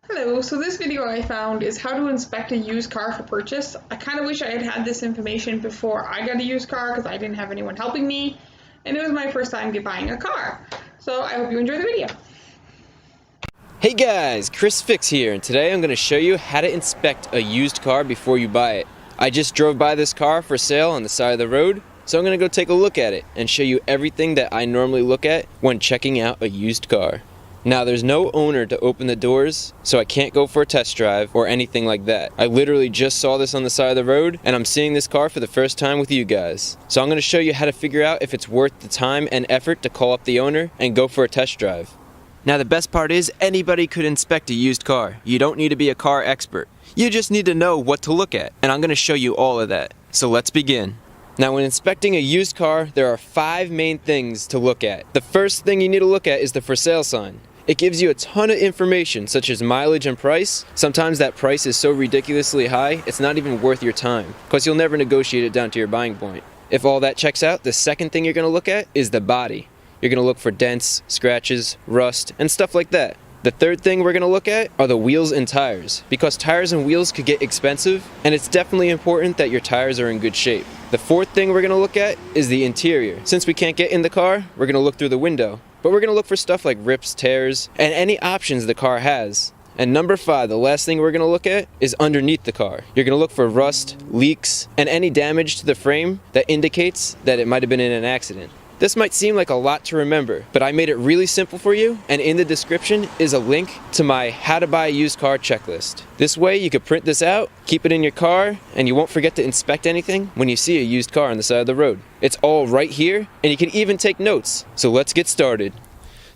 Hello, so this video I found is how to inspect a used car for purchase. I kind of wish I had had this information before I got a used car because I didn't have anyone helping me and it was my first time buying a car. So I hope you enjoy the video. Hey guys, Chris Fix here, and today I'm going to show you how to inspect a used car before you buy it. I just drove by this car for sale on the side of the road, so I'm going to go take a look at it and show you everything that I normally look at when checking out a used car. Now there's no owner to open the doors, so I can't go for a test drive or anything like that. I literally just saw this on the side of the road and I'm seeing this car for the first time with you guys. So I'm going to show you how to figure out if it's worth the time and effort to call up the owner and go for a test drive. Now the best part is anybody could inspect a used car. You don't need to be a car expert. You just need to know what to look at, and I'm going to show you all of that. So let's begin. Now when inspecting a used car, there are 5 main things to look at. The first thing you need to look at is the for sale sign. It gives you a ton of information such as mileage and price. Sometimes that price is so ridiculously high, it's not even worth your time, because you'll never negotiate it down to your buying point. If all that checks out, the second thing you're going to look at is the body. You're going to look for dents, scratches, rust, and stuff like that. The third thing we're going to look at are the wheels and tires, because tires and wheels could get expensive, and it's definitely important that your tires are in good shape. The fourth thing we're going to look at is the interior. Since we can't get in the car, we're going to look through the window. But we're going to look for stuff like rips, tears, and any options the car has. And number 5, the last thing we're going to look at is underneath the car. You're going to look for rust, leaks, and any damage to the frame that indicates that it might have been in an accident. This might seem like a lot to remember, but I made it really simple for you, and in the description is a link to my how to buy a used car checklist. This way you could print this out, keep it in your car, and you won't forget to inspect anything when you see a used car on the side of the road. It's all right here, and you can even take notes. So let's get started.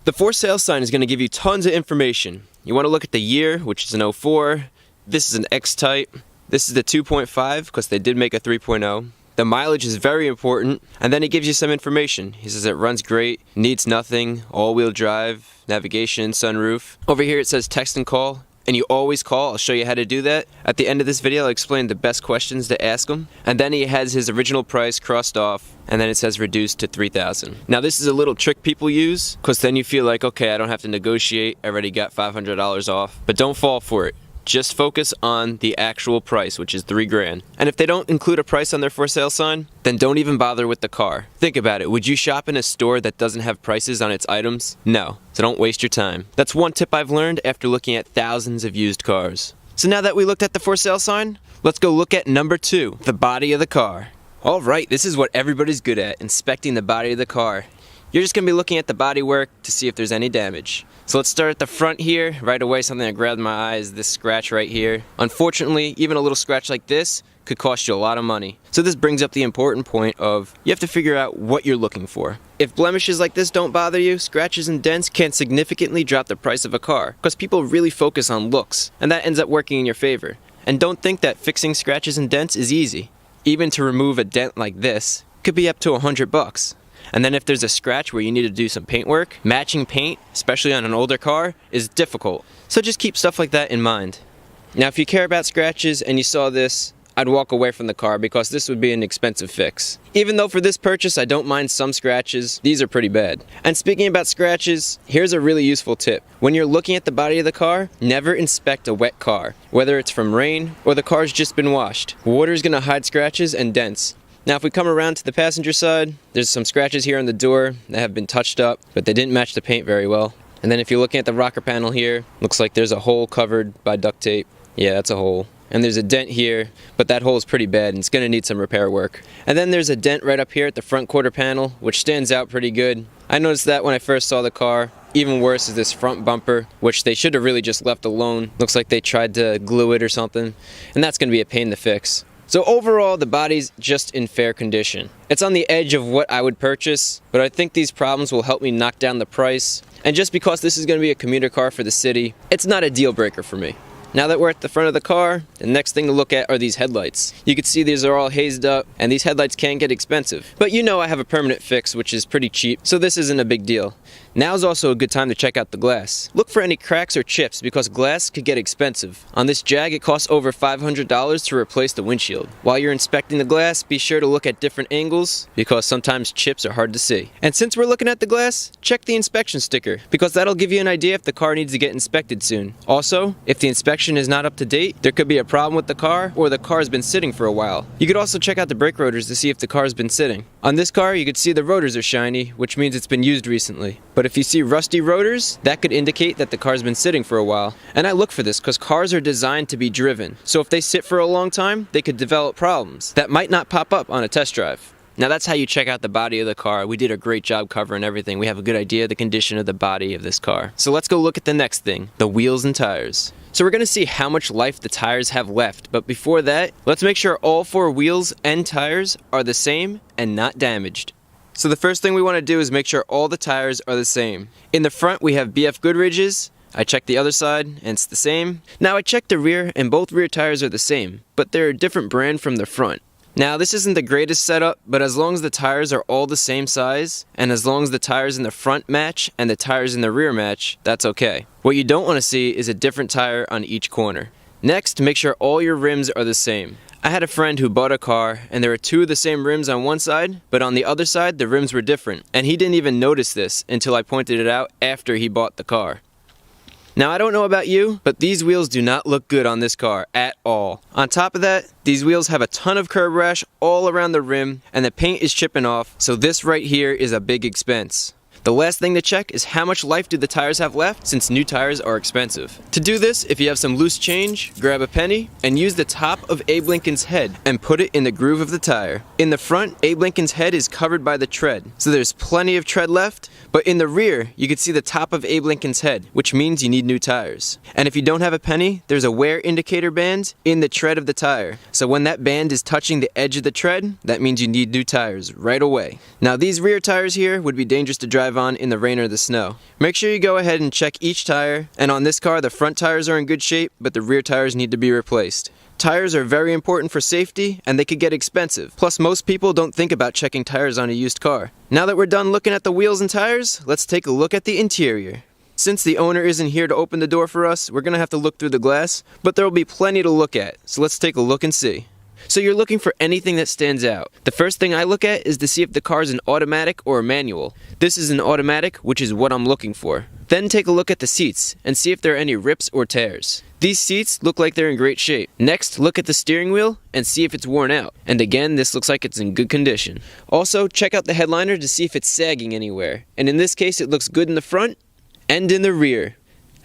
The for sale sign is going to give you tons of information. You want to look at the year, which is an 04. This is an X-Type. This is the 2.5, because they did make a 3.0. The mileage is very important, and then he gives you some information. He says it runs great, needs nothing, all-wheel drive, navigation, sunroof. Over here it says text and call, and you always call. I'll show you how to do that. At the end of this video I'll explain the best questions to ask him, and then he has his original price crossed off, and then it says reduced to $3,000. Now this is a little trick people use, because then you feel like, okay, I don't have to negotiate, I already got $500 off, but don't fall for it. Just focus on the actual price, which is $3 grand. And if they don't include a price on their for sale sign, then don't even bother with the car. Think about it. Would you shop in a store that doesn't have prices on its items? No. So don't waste your time. That's one tip I've learned after looking at thousands of used cars. So now that we looked at the for sale sign, let's go look at number 2, the body of the car. Alright, this is what everybody's good at, inspecting the body of the car. You're just going to be looking at the bodywork to see if there's any damage. So let's start at the front here. Right away, something that grabbed my eye is this scratch right here. Unfortunately, even a little scratch like this could cost you a lot of money. So this brings up the important point of you have to figure out what you're looking for. If blemishes like this don't bother you, scratches and dents can significantly drop the price of a car, because people really focus on looks, and that ends up working in your favor. And don't think that fixing scratches and dents is easy. Even to remove a dent like this could be up to $100. And then if there's a scratch where you need to do some paint work, matching paint, especially on an older car, is difficult. So just keep stuff like that in mind. Now if you care about scratches and you saw this, I'd walk away from the car because this would be an expensive fix. Even though for this purchase I don't mind some scratches, these are pretty bad. And speaking about scratches, here's a really useful tip. When you're looking at the body of the car, never inspect a wet car, whether it's from rain or the car's just been washed. Water's gonna hide scratches and dents. Now if we come around to the passenger side, there's some scratches here on the door that have been touched up, but they didn't match the paint very well. And then if you're looking at the rocker panel here, looks like there's a hole covered by duct tape. Yeah, that's a hole. And there's a dent here, but that hole is pretty bad and it's going to need some repair work. And then there's a dent right up here at the front quarter panel, which stands out pretty good. I noticed that when I first saw the car. Even worse is this front bumper, which they should have really just left alone. Looks like they tried to glue it or something, and that's going to be a pain to fix. So overall, the body's just in fair condition. It's on the edge of what I would purchase, but I think these problems will help me knock down the price. And just because this is going to be a commuter car for the city, it's not a deal breaker for me. Now that we're at the front of the car, the next thing to look at are these headlights. You can see these are all hazed up, and these headlights can get expensive. But you know I have a permanent fix, which is pretty cheap, so this isn't a big deal. Now is also a good time to check out the glass. Look for any cracks or chips because glass could get expensive. On this Jag, it costs over $500 to replace the windshield. While you're inspecting the glass, be sure to look at different angles because sometimes chips are hard to see. And since we're looking at the glass, check the inspection sticker because that'll give you an idea if the car needs to get inspected soon. Also, if the inspection is not up to date, there could be a problem with the car or the car has been sitting for a while. You could also check out the brake rotors to see if the car has been sitting. On this car, you could see the rotors are shiny, which means it's been used recently. But if you see rusty rotors, that could indicate that the car's been sitting for a while. And I look for this because cars are designed to be driven. So if they sit for a long time, they could develop problems that might not pop up on a test drive. Now that's how you check out the body of the car. We did a great job covering everything. We have a good idea of the condition of the body of this car. So let's go look at the next thing, the wheels and tires. So we're going to see how much life the tires have left, but before that, let's make sure all 4 wheels and tires are the same and not damaged. So the first thing we want to do is make sure all the tires are the same. In the front we have BF Goodridge's. I checked the other side and it's the same. Now I checked the rear and both rear tires are the same, but they're a different brand from the front. Now this isn't the greatest setup, but as long as the tires are all the same size, and as long as the tires in the front match and the tires in the rear match, that's okay. What you don't want to see is a different tire on each corner. Next, make sure all your rims are the same. I had a friend who bought a car and there were 2 of the same rims on one side, but on the other side the rims were different, and he didn't even notice this until I pointed it out after he bought the car. Now I don't know about you, but these wheels do not look good on this car at all. On top of that, these wheels have a ton of curb rash all around the rim and the paint is chipping off, so this right here is a big expense. The last thing to check is how much life do the tires have left, since new tires are expensive. To do this, if you have some loose change, grab a penny and use the top of Abe Lincoln's head and put it in the groove of the tire. In the front, Abe Lincoln's head is covered by the tread, so there's plenty of tread left, but in the rear, you can see the top of Abe Lincoln's head, which means you need new tires. And if you don't have a penny, there's a wear indicator band in the tread of the tire. So when that band is touching the edge of the tread, that means you need new tires right away. Now these rear tires here would be dangerous to drive on in the rain or the snow. Make sure you go ahead and check each tire, and on this car the front tires are in good shape, but the rear tires need to be replaced. Tires are very important for safety and they could get expensive. Plus most people don't think about checking tires on a used car. Now that we're done looking at the wheels and tires, let's take a look at the interior. Since the owner isn't here to open the door for us, we're gonna have to look through the glass, but there will be plenty to look at, so let's take a look and see. So you're looking for anything that stands out. The first thing I look at is to see if the car is an automatic or a manual. This is an automatic, which is what I'm looking for. Then take a look at the seats and see if there are any rips or tears. These seats look like they're in great shape. Next, look at the steering wheel and see if it's worn out. And again, this looks like it's in good condition. Also, check out the headliner to see if it's sagging anywhere. And in this case, it looks good in the front and in the rear.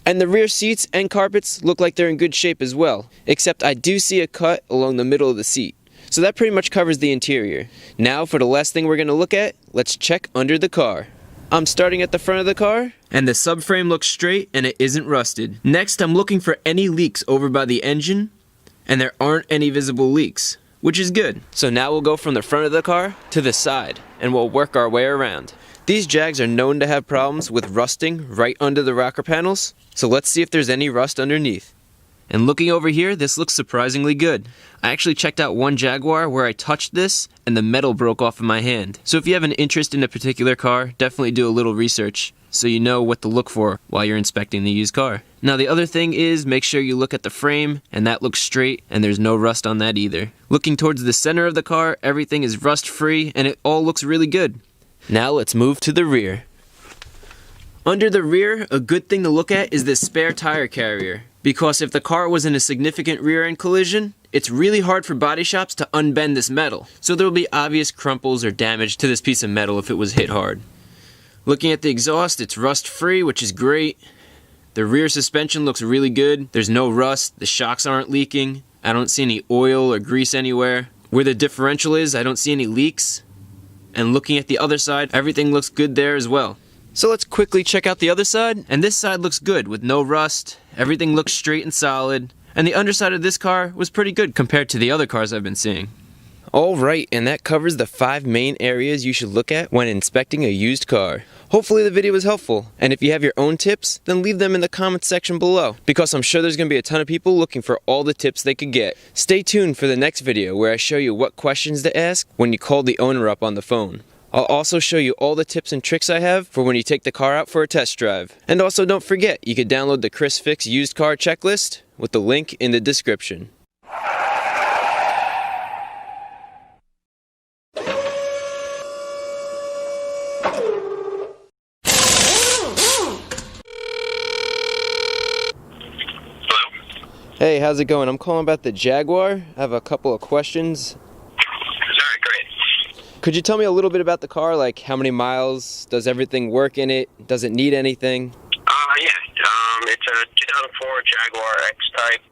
And the rear seats and carpets look like they're in good shape as well, except I do see a cut along the middle of the seat. So that pretty much covers the interior. Now for the last thing we're going to look at, let's check under the car. I'm starting at the front of the car, and the subframe looks straight and it isn't rusted. Next, I'm looking for any leaks over by the engine, and there aren't any visible leaks, which is good. So now we'll go from the front of the car to the side, and we'll work our way around. These Jags are known to have problems with rusting right under the rocker panels, so let's see if there's any rust underneath. And looking over here, this looks surprisingly good. I actually checked out one Jaguar where I touched this and the metal broke off in my hand. So if you have an interest in a particular car, definitely do a little research so you know what to look for while you're inspecting the used car. Now the other thing is make sure you look at the frame and that looks straight and there's no rust on that either. Looking towards the center of the car, everything is rust free and it all looks really good. Now let's move to the rear. Under the rear, a good thing to look at is this spare tire carrier, because if the car was in a significant rear end collision, it's really hard for body shops to unbend this metal, so there will be obvious crumples or damage to this piece of metal if it was hit hard. Looking at the exhaust, it's rust free, which is great. The rear suspension looks really good. There's no rust, the shocks aren't leaking, I don't see any oil or grease anywhere. Where the differential is, I don't see any leaks. And looking at the other side, everything looks good there as well. So let's quickly check out the other side, and this side looks good with no rust, everything looks straight and solid, and the underside of this car was pretty good compared to the other cars I've been seeing. Alright, and that covers the 5 main areas you should look at when inspecting a used car. Hopefully the video was helpful, and if you have your own tips, then leave them in the comments section below, because I'm sure there's going to be a ton of people looking for all the tips they could get. Stay tuned for the next video where I show you what questions to ask when you call the owner up on the phone. I'll also show you all the tips and tricks I have for when you take the car out for a test drive. And also don't forget, you can download the Chris Fix used car checklist with the link in the description. Hey, how's it going? I'm calling about the Jaguar. I have a couple of questions. Alright, great. Could you tell me a little bit about the car? Like how many miles? Does everything work in it? Does it need anything? Yeah. It's a 2004 Jaguar X-Type.